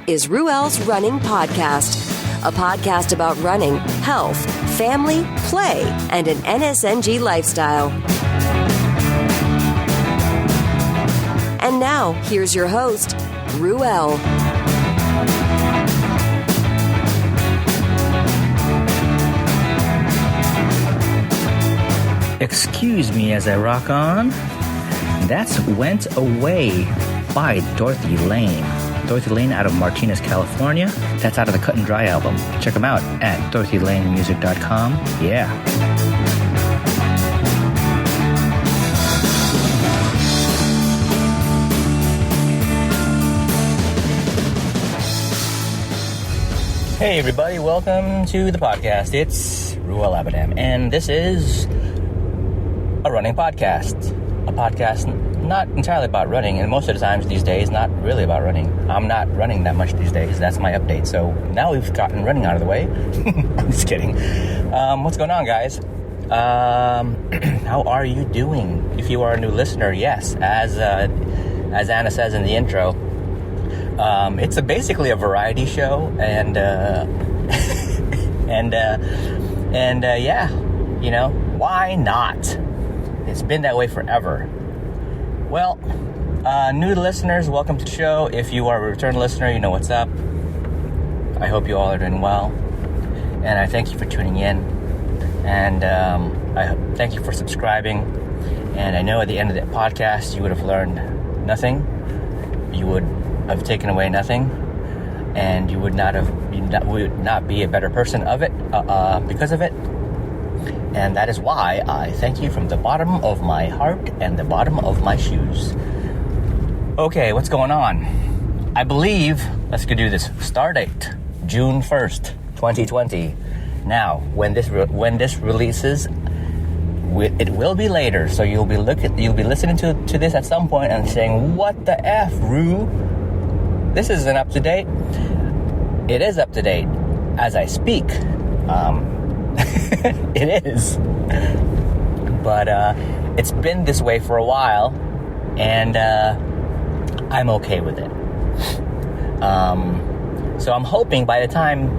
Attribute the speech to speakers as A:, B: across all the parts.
A: is Ruel's Running Podcast, a podcast about running, health, family, play, and an NSNG lifestyle. And now, here's your host, Ruel.
B: Excuse me as I rock on. That's Went Away by Dorothy Lane. Dorothy Lane out of Martinez, California. That's out of the Cut and Dry album. Check them out at dorothylanemusic.com. Yeah. Hey everybody, welcome to the podcast. It's Ruel Abadam, and this is a running podcast. A podcast not entirely about running, and most of the times these days, not really about running. I'm not running that much these days. That's my update. So now we've gotten running out of the way. I'm just kidding. What's going on, guys? How are you doing? If you are a new listener, yes, as Anna says in the intro, it's basically a variety show, and yeah, you know, why not? It's been that way forever. Well, new listeners, welcome to the show. If you are a return listener, you know what's up. I hope you all are doing well, and I thank you for tuning in, and I thank you for subscribing. And I know at the end of the podcast, you would have learned nothing. You would have taken away nothing, and you would not be a better person of it because of it. And that is why I thank you from the bottom of my heart and the bottom of my shoes. Okay, what's going on? I believe, let's go do this. Start date, June 1st, 2020. Now, when this releases, it will be later. So you'll be listening to this at some point and saying, "What the F, Rue? This isn't up to date." It is up to date as I speak. It is. But it's been this way for a while, and I'm okay with it. So I'm hoping by the time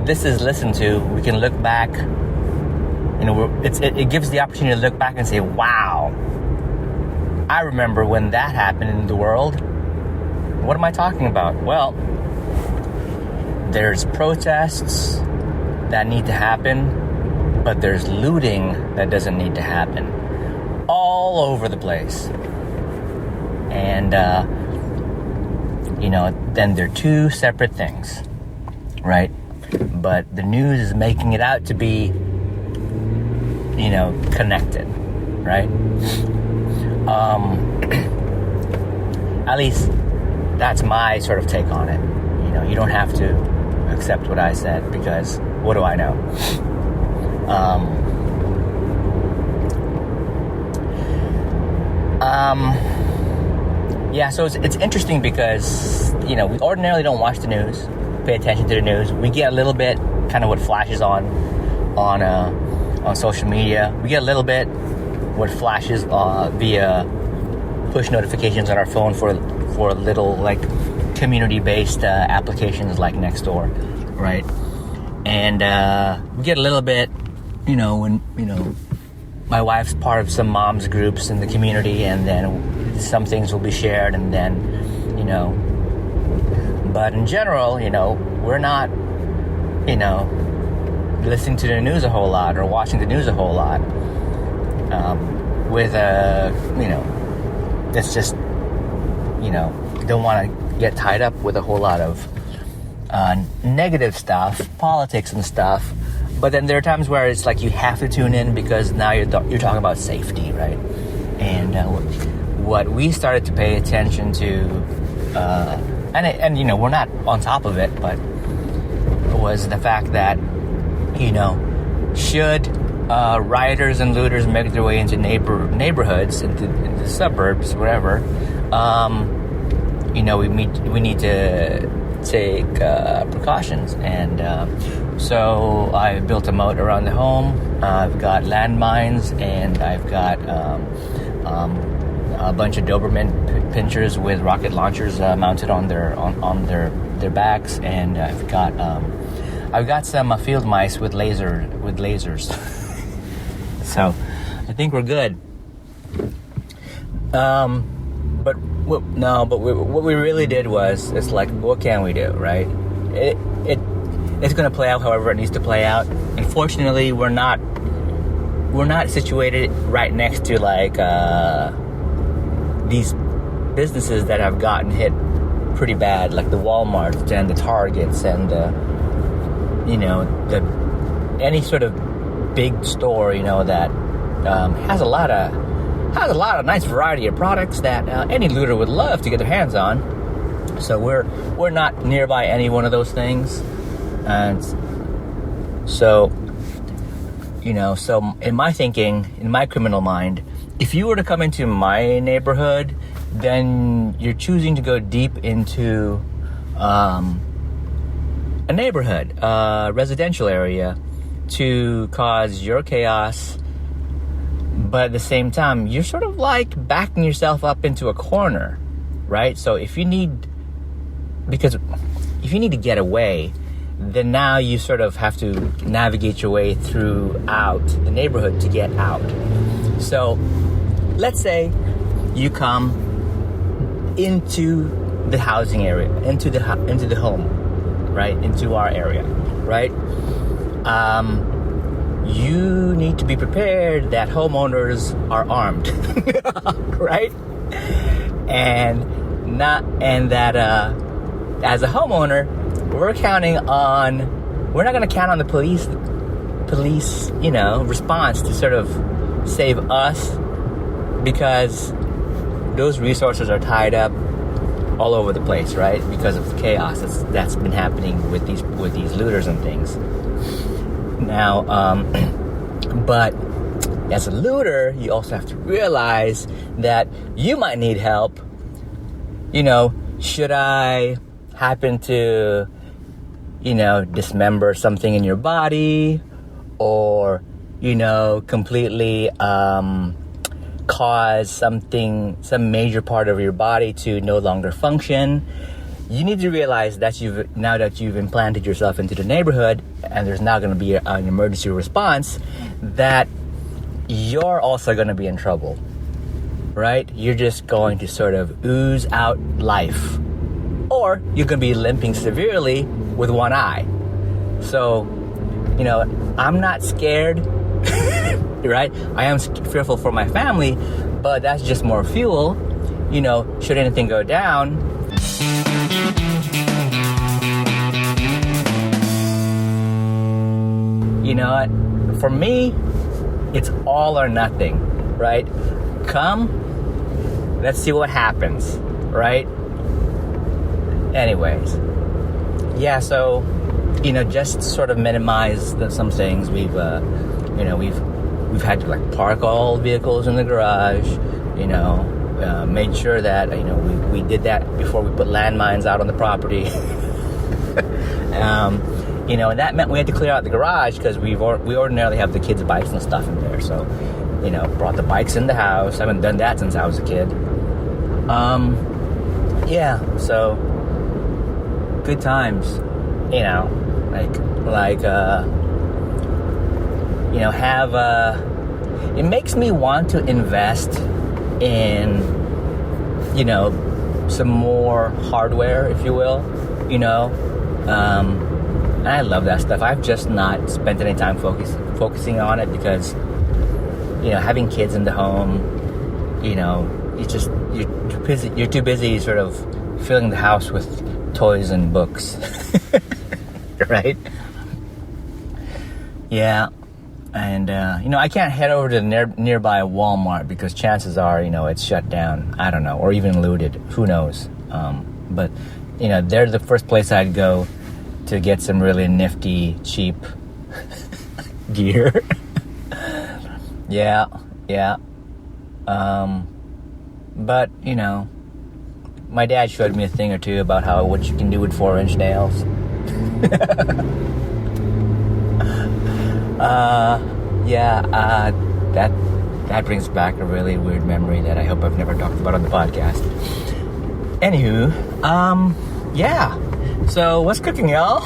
B: this is listened to, we can look back. You know, it gives the opportunity to look back and say, "Wow, I remember when that happened in the world." What am I talking about? Well, there's protests that need to happen, but there's looting that doesn't need to happen all over the place. And, you know, then they're two separate things, right? But the news is making it out to be, you know, connected, right? At least that's my sort of take on it. You know, you don't have to accept what I said, because what do I know? Yeah, so it's interesting because, you know, we ordinarily don't watch the news, pay attention to the news. We get a little bit kind of what flashes on social media. We get a little bit what flashes via push notifications on our phone for little, like, community-based applications like Nextdoor, right? And we get a little bit, you know, when, you know, my wife's part of some moms groups in the community, and then some things will be shared, and then, you know, but in general, you know, we're not, you know, listening to the news a whole lot or watching the news a whole lot with you know, that's just, you know, don't want to get tied up with a whole lot of negative stuff, politics and stuff. But then there are times where it's like you have to tune in because now you're talking about safety, right? And what we started to pay attention to, and you know, we're not on top of it, but was the fact that, you know, should rioters and looters make their way into neighborhoods, into suburbs, whatever, you know, we need to take precautions. And so I built a moat around the home. I've got landmines, and I've got a bunch of Doberman pinchers with rocket launchers mounted on their backs, and I've got some field mice with lasers. So I think we're good. But what we really did was, it's like, what can we do, right? It's going to play out however it needs to play out. Unfortunately, we're not situated right next to like these businesses that have gotten hit pretty bad, like the Walmarts and the Targets and any sort of big store, that has a lot of nice variety of products that any looter would love to get their hands on. So we're not nearby any one of those things, and so in my thinking, in my criminal mind, if you were to come into my neighborhood, then you're choosing to go deep into a neighborhood, a residential area, to cause your chaos. But at the same time, you're sort of like backing yourself up into a corner, right? So if you need to get away, then now you sort of have to navigate your way throughout the neighborhood to get out. So let's say you come into the housing area, into the home, right? Into our area, right? You need to be prepared that homeowners are armed, right? And that as a homeowner, we're not going to count on the police, response to sort of save us, because those resources are tied up all over the place, right? Because of the chaos that's been happening with these looters and things. Now, but as a looter, you also have to realize that you might need help. Should I happen to, dismember something in your body, or, completely cause some major part of your body to no longer function, you need to realize that now that you've implanted yourself into the neighborhood, and there's now going to be an emergency response, that you're also going to be in trouble, right? You're just going to sort of ooze out life, or you're going to be limping severely with one eye. So, I'm not scared, right? I am fearful for my family, but that's just more fuel. Should anything go down, for me, it's all or nothing, right? Come, let's see what happens, right? Anyways, yeah, so, just to sort of minimize some things, we've had to like park all vehicles in the garage, made sure that, we did that before we put landmines out on the property. And that meant we had to clear out the garage, because we ordinarily have the kids' bikes and stuff in there. So, brought the bikes in the house. I haven't done that since I was a kid. Yeah, so good times, it makes me want to invest in, some more hardware, if you will, and I love that stuff. I've just not spent any time focusing on it, because, having kids in the home, you're too busy sort of filling the house with toys and books, right? Yeah. And, I can't head over to the nearby Walmart, because chances are, it's shut down. I don't know. Or even looted. Who knows? But, they're the first place I'd go to get some really nifty, cheap gear. Yeah. But, my dad showed me a thing or two about what you can do with 4-inch nails. That brings back a really weird memory that I hope I've never talked about on the podcast. Anywho, yeah. So what's cooking, y'all?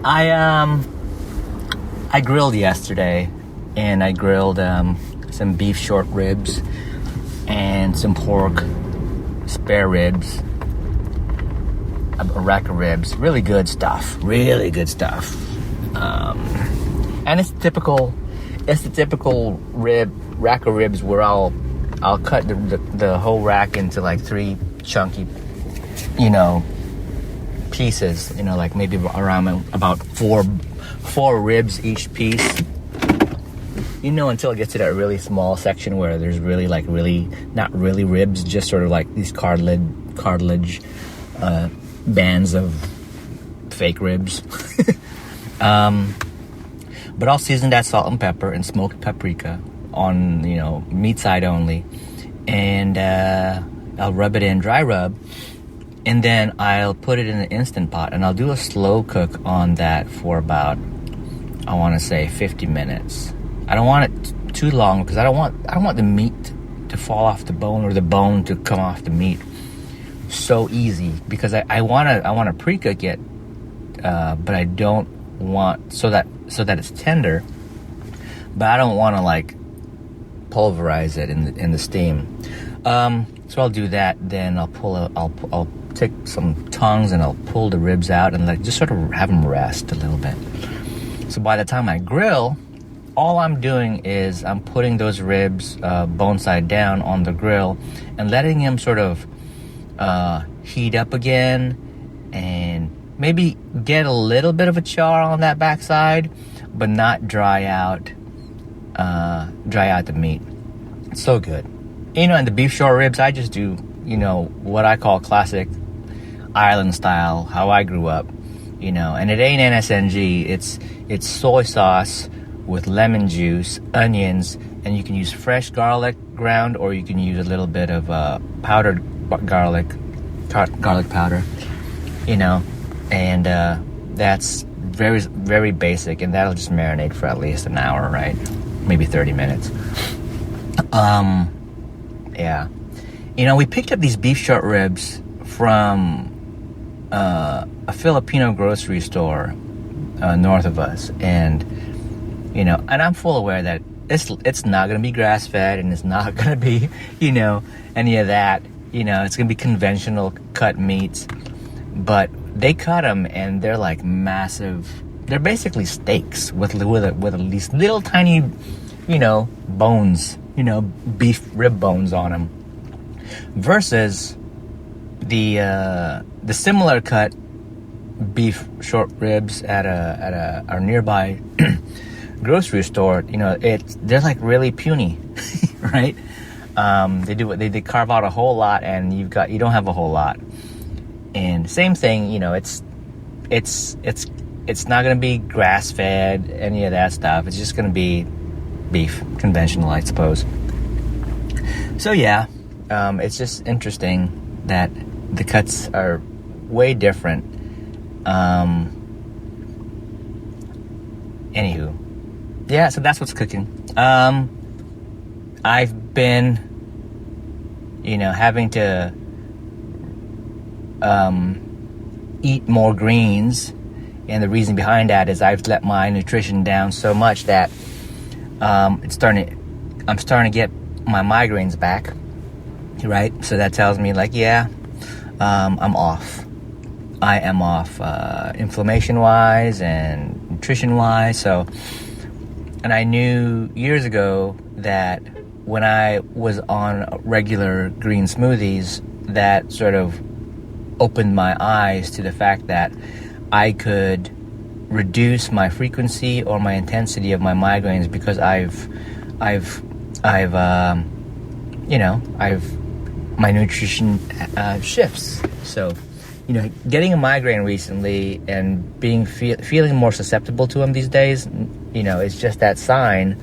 B: I grilled yesterday, and I grilled some beef short ribs and some pork spare ribs, a rack of ribs. Really good stuff. And it's the typical rack of ribs where I'll cut the whole rack into like 3 chunky, pieces, like maybe around about four ribs each piece, until it gets to that really small section where there's really not really ribs, just sort of like these cartilage bands of fake ribs. But I'll season that salt and pepper and smoked paprika on, meat side only, and I'll rub it in, dry rub. And then I'll put it in an Instant Pot, and I'll do a slow cook on that for about, I want to say 50 minutes. I don't want it too long because I don't want the meat to fall off the bone or the bone to come off the meat so easy, because I want to pre-cook it, but I don't want so that it's tender, but I don't want to like pulverize it in the steam. So I'll do that. Then I'll take some tongs and I'll pull the ribs out and just sort of have them rest a little bit. So by the time I grill, all I'm doing is I'm putting those ribs bone side down on the grill and letting them sort of heat up again and maybe get a little bit of a char on that backside, but not dry out the meat. It's so good. And the beef short ribs, I just do, what I call classic island style, how I grew up, and it ain't NSNG. It's soy sauce with lemon juice, onions, and you can use fresh garlic ground, or you can use a little bit of powdered garlic powder, and that's very, very basic, and that'll just marinate for at least an hour, right? Maybe 30 minutes. Yeah. We picked up these beef short ribs from a Filipino grocery store north of us, and and I'm full aware that it's not going to be grass-fed, and it's not going to be, any of that. It's going to be conventional cut meats, but they cut them, and they're like massive. They're basically steaks with these little tiny, bones, beef rib bones on them, versus the similar cut beef short ribs at our nearby grocery store. They're like really puny, right? They carve out a whole lot, and you don't have a whole lot. And same thing, it's not going to be grass fed, any of that stuff. It's just going to be beef, conventional, I suppose. So yeah, it's just interesting that the cuts are way different. Anywho, yeah, so that's what's cooking. I've been, having to eat more greens, and the reason behind that is I've let my nutrition down so much that I'm starting to get my migraines back, right? So that tells me I'm off. I am off inflammation wise and nutrition wise. So, and I knew years ago that when I was on regular green smoothies, that sort of opened my eyes to the fact that I could reduce my frequency or my intensity of my migraines, because my nutrition shifts. So, getting a migraine recently and feeling more susceptible to them these days, it's just that sign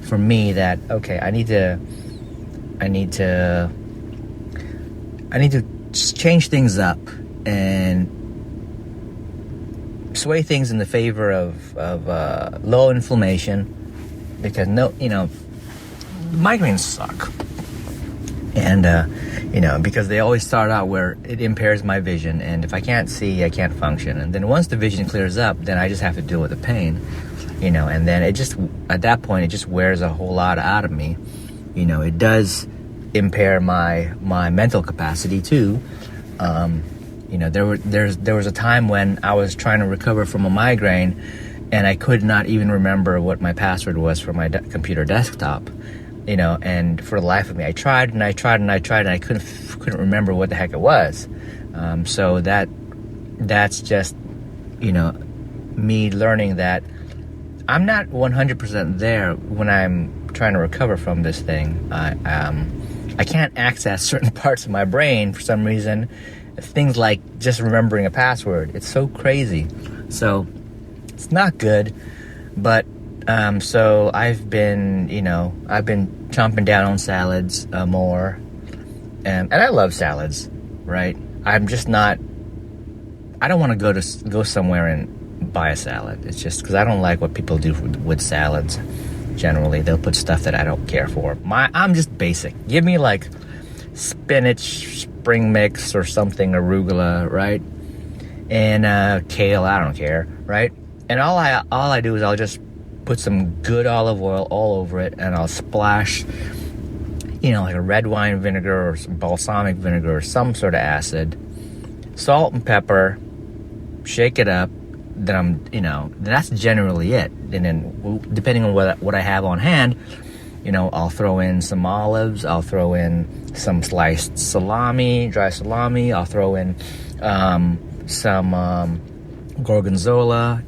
B: for me that, okay, I need to just change things up and sway things in the favor of low inflammation, because migraines suck. And, because they always start out where it impairs my vision. And if I can't see, I can't function. And then once the vision clears up, then I just have to deal with the pain, and then at that point, it just wears a whole lot out of me. It does impair my mental capacity too. There was a time when I was trying to recover from a migraine, and I could not even remember what my password was for my computer desktop. And for the life of me, I tried and I couldn't remember what the heck it was. So that's just, me learning that I'm not 100% there when I'm trying to recover from this thing. I can't access certain parts of my brain for some reason. Things like just remembering a password. It's so crazy. So it's not good, but so I've been chomping down on salads more, and I love salads, right? I'm just not. I don't want to go somewhere and buy a salad. It's just because I don't like what people do with salads. Generally, they'll put stuff that I don't care for. I'm just basic. Give me like spinach, spring mix, or something, arugula, right? And kale. I don't care, right? And all I do is I'll just put some good olive oil all over it, and I'll splash, like a red wine vinegar or some balsamic vinegar or some sort of acid, salt and pepper, shake it up. Then that's generally it. And then depending on what I have on hand, I'll throw in some olives, I'll throw in some sliced salami, dry salami, I'll throw in some gorgonzola,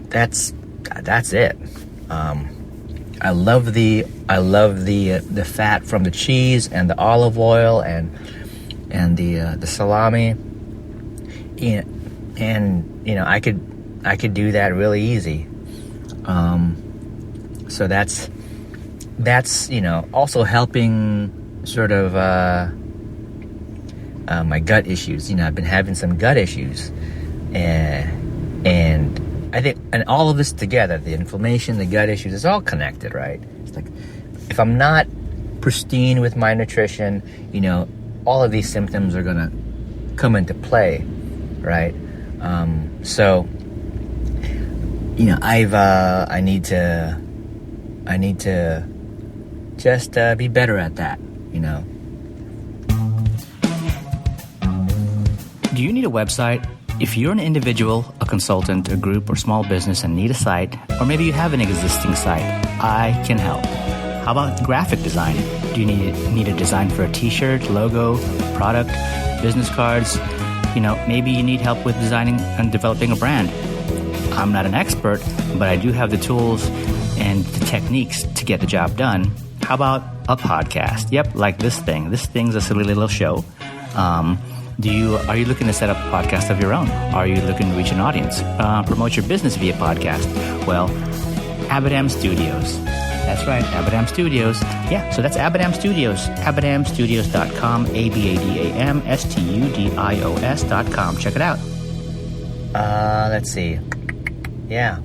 B: that's it. I love the fat from the cheese and the olive oil and the salami. And I could do that really easy. So that's also helping sort of my gut issues. I've been having some gut issues, and I think, and all of this together, the inflammation, the gut issues, it's all connected, right? It's like, if I'm not pristine with my nutrition, all of these symptoms are gonna come into play, right? So, I need to just be better at that,
C: Do you need a website? If you're an individual, a consultant, a group, or small business and need a site, or maybe you have an existing site, I can help. How about graphic design? Do you need a design for a t-shirt, logo, product, business cards? Maybe you need help with designing and developing a brand. I'm not an expert, but I do have the tools and the techniques to get the job done. How about a podcast? Yep, like this thing. This thing's a silly little show. Are you looking to set up a podcast of your own? Are you looking to reach an audience? Promote your business via podcast? Well, Abadam Studios. That's right, Abadam Studios. Yeah, so that's Abadam Studios. AbadamStudios.com, AbadamStudios.com. Check it out.
B: Let's see. Yeah.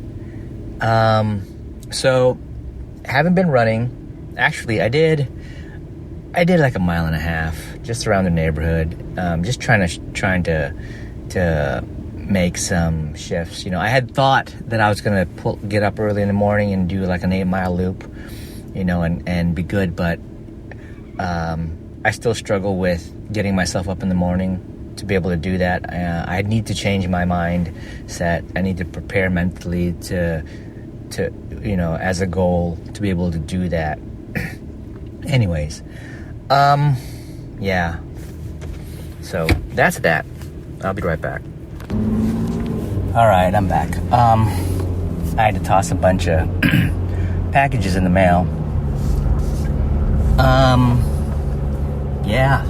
B: So, haven't been running. Actually, I did like 1.5 miles just around the neighborhood. Just trying to make some shifts. I had thought that I was going to get up early in the morning and do like an 8-mile loop, and be good. But I still struggle with getting myself up in the morning to be able to do that. I need to change my mindset. I need to prepare mentally to as a goal to be able to do that. Anyways, yeah. So that's that. I'll be right back. All right, I'm back. I had to toss a bunch of packages in the mail. Yeah,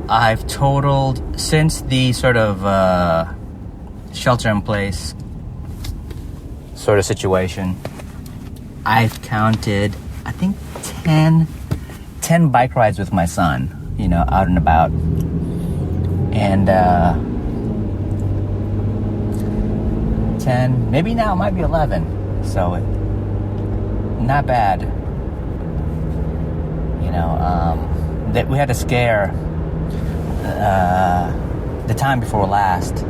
B: I've totaled, since the sort of shelter-in-place sort of situation, I've counted, I think, 10 bike rides with my son, out and about. And 10, maybe now it might be 11. So not bad. That we had a scare the time before last,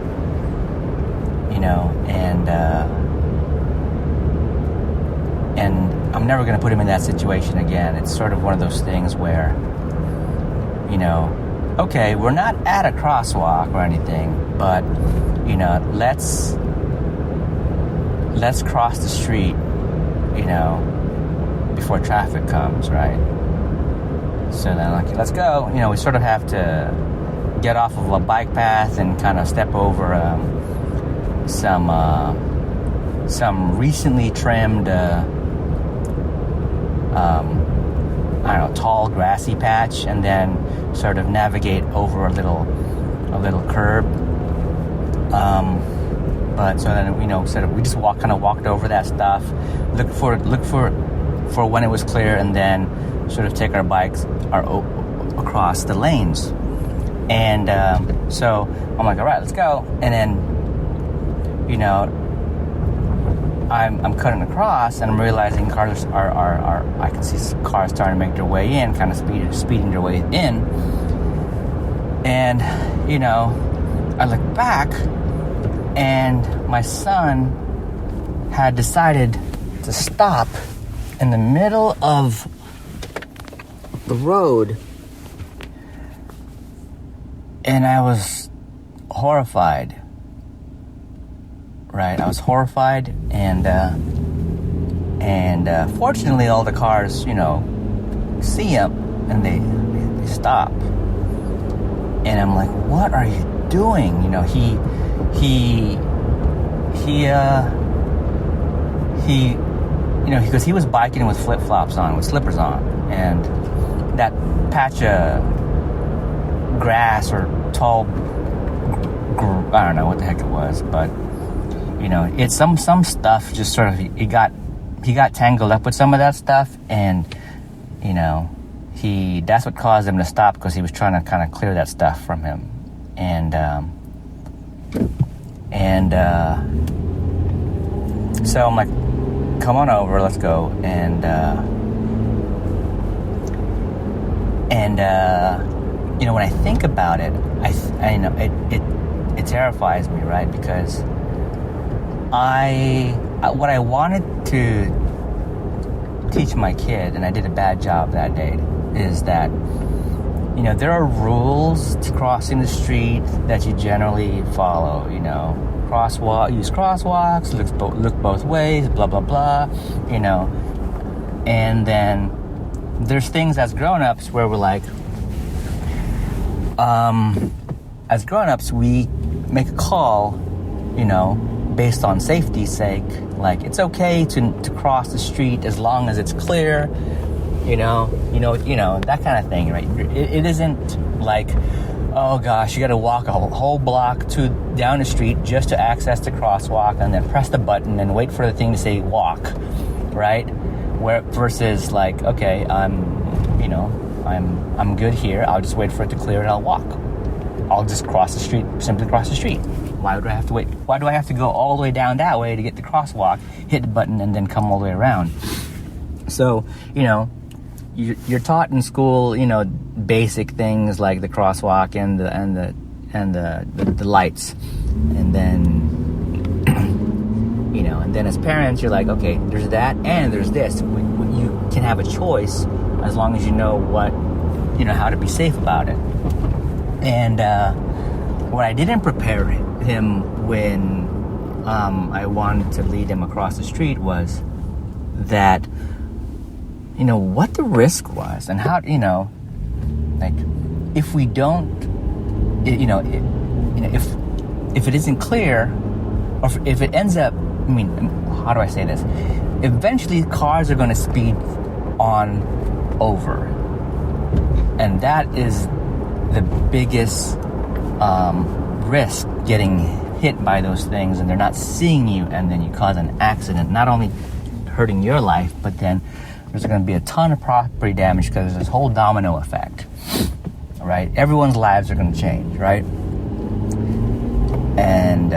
B: and I'm never going to put him in that situation again. It's sort of one of those things where, okay, we're not at a crosswalk or anything, but, let's cross the street, before traffic comes, right? So then, let's go. We sort of have to get off of a bike path and kind of step over some recently trimmed, tall grassy patch, and then sort of navigate over a little curb. But so then, sort of we just walked over that stuff, look for when it was clear, and then sort of take our bikes across the lanes. And so I'm like, all right, let's go. And then, I'm cutting across, and I'm realizing cars are I can see cars starting to make their way in, kind of speeding their way in. And, I look back, and my son had decided to stop in the middle of the road, and I was horrified. Right, I was horrified, and fortunately, all the cars, see him, and they stop, and I'm like, "What are you doing?" Because he was biking with flip-flops on, with slippers on, and that patch of grass or tall, I don't know what the heck it was, but it's some stuff just sort of he got tangled up with some of that stuff, and that's what caused him to stop, because he was trying to kind of clear that stuff from him, and so I'm like, come on over, let's go, and when I think about it, I know it terrifies me, right? Because what I wanted to teach my kid, and I did a bad job that day, is that there are rules to crossing the street that you generally follow. Use crosswalks, look both ways, blah blah blah. And then there's things as grown-ups where we're like, as grown-ups we make a call, based on safety's sake, like it's okay to cross the street as long as it's clear, that kind of thing, right? It isn't like, oh gosh, you got to walk a whole block down the street just to access the crosswalk, and then press the button and wait for the thing to say walk, right? Versus like, okay, I'm good here. I'll just wait for it to clear and I'll walk. I'll just simply cross the street. Why would I have to wait? Why do I have to go all the way down that way to get the crosswalk, hit the button, and then come all the way around? So, you're taught in school, basic things like the crosswalk and the lights, and then and then as parents, you're like, okay, there's that and there's this. You can have a choice as long as you know how to be safe about it. And what I didn't prepare him when I wanted to lead him across the street was that what the risk was, and how like if we don't if it isn't clear, or if it ends up, how do I say this? Eventually cars are going to speed on over, and that is the biggest risk, getting hit by those things, and they're not seeing you, and then you cause an accident, not only hurting your life, but then there's going to be a ton of property damage, because there's this whole domino effect, right? Everyone's lives are going to change, right? And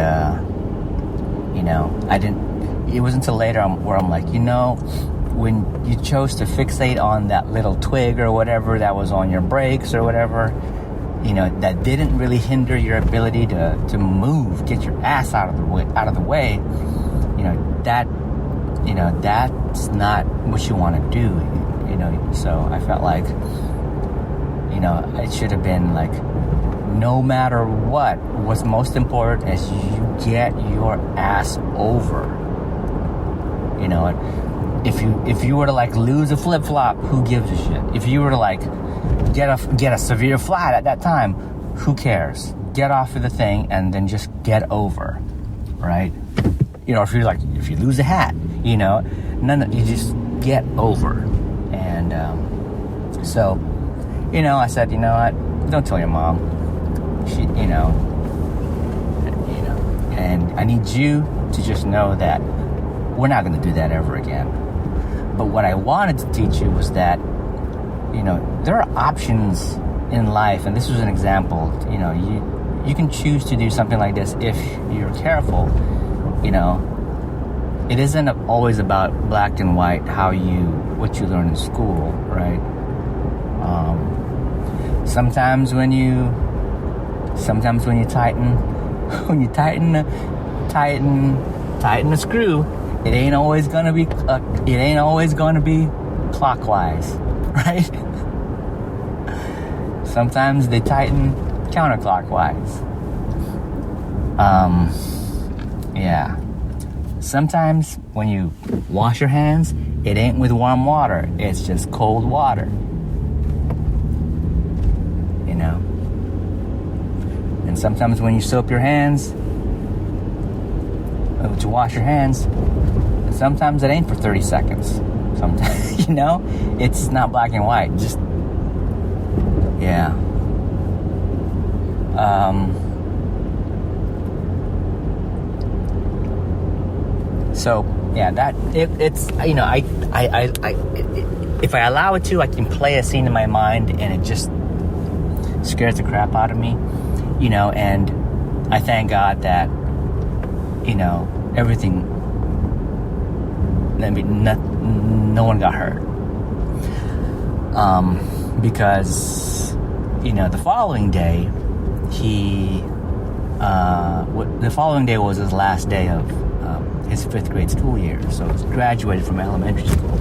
B: it wasn't until later where I'm like, when you chose to fixate on that little twig or whatever that was on your brakes or whatever, that didn't really hinder your ability to move, get your ass out of the way, that's not what you want to do, So I felt like, it should have been like, no matter what's most important is you get your ass over. If you were to like lose a flip flop, who gives a shit? If you were to like get a severe flat at that time, who cares? Get off of the thing and then just get over, right? If you lose a hat, you just get over. And so, I said, you know what? Don't tell your mom. She, and I need you to just know that we're not going to do that ever again. But what I wanted to teach you was that, there are options in life, and this was an example. You can choose to do something like this if you're careful. It isn't always about black and white, what you learn in school, right? Sometimes when you tighten the screw, it ain't always gonna be clockwise, right? Sometimes they tighten counterclockwise. Yeah. Sometimes when you wash your hands, it ain't with warm water, it's just cold water. And sometimes when you soap your hands, to wash your hands, sometimes it ain't for 30 seconds. Sometimes, it's not black and white. Just, yeah. So yeah, it's if I allow it to, I can play a scene in my mind, and it just scares the crap out of me, and I thank God that, everything, no one got hurt. Because, the following day, the following day was his last day of his 5th grade school year. So he graduated from elementary school.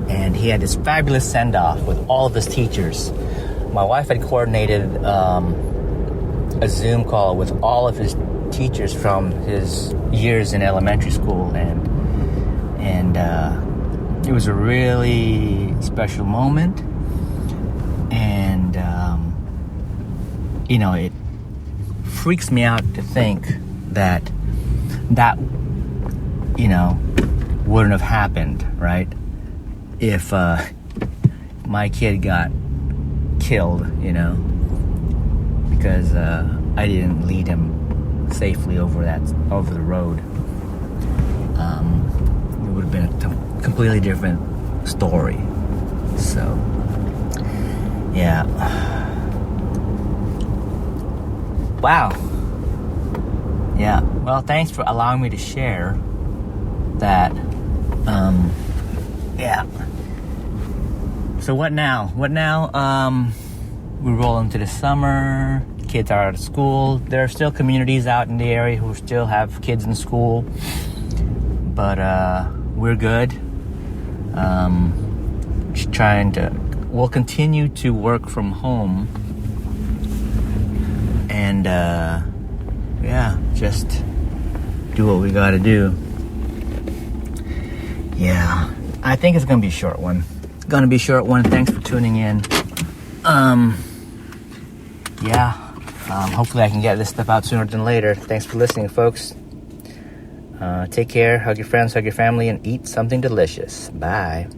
B: And he had this fabulous send-off with all of his teachers. My wife had coordinated a Zoom call with all of his teachers from his years in elementary school, and it was a really special moment. And it freaks me out to think that wouldn't have happened, right? If my kid got killed, because I didn't lead him safely over the road. It would have been a completely different story. So, yeah. Wow. Yeah. Well, thanks for allowing me to share that. Yeah. So what now? We roll into the summer. Kids are out of school. There are still communities out in the area who still have kids in school, but we're good. Just we'll continue to work from home, and just do what we gotta do. Yeah, I think it's gonna be a short one. Thanks for tuning in. Hopefully I can get this stuff out sooner than later. Thanks for listening, folks. Take care, hug your friends, hug your family, and eat something delicious. Bye.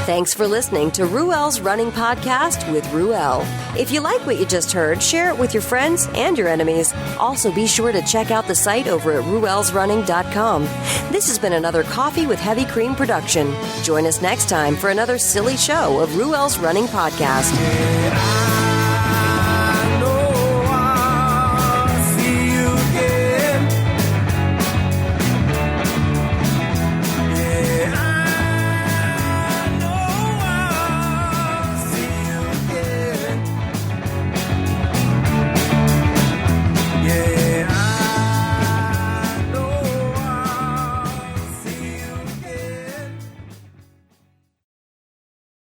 A: Thanks for listening to Ruel's Running Podcast with Ruel. If you like what you just heard, share it with your friends and your enemies. Also, be sure to check out the site over at ruelsrunning.com. This has been another Coffee with Heavy Cream production. Join us next time for another silly show of Ruel's Running Podcast.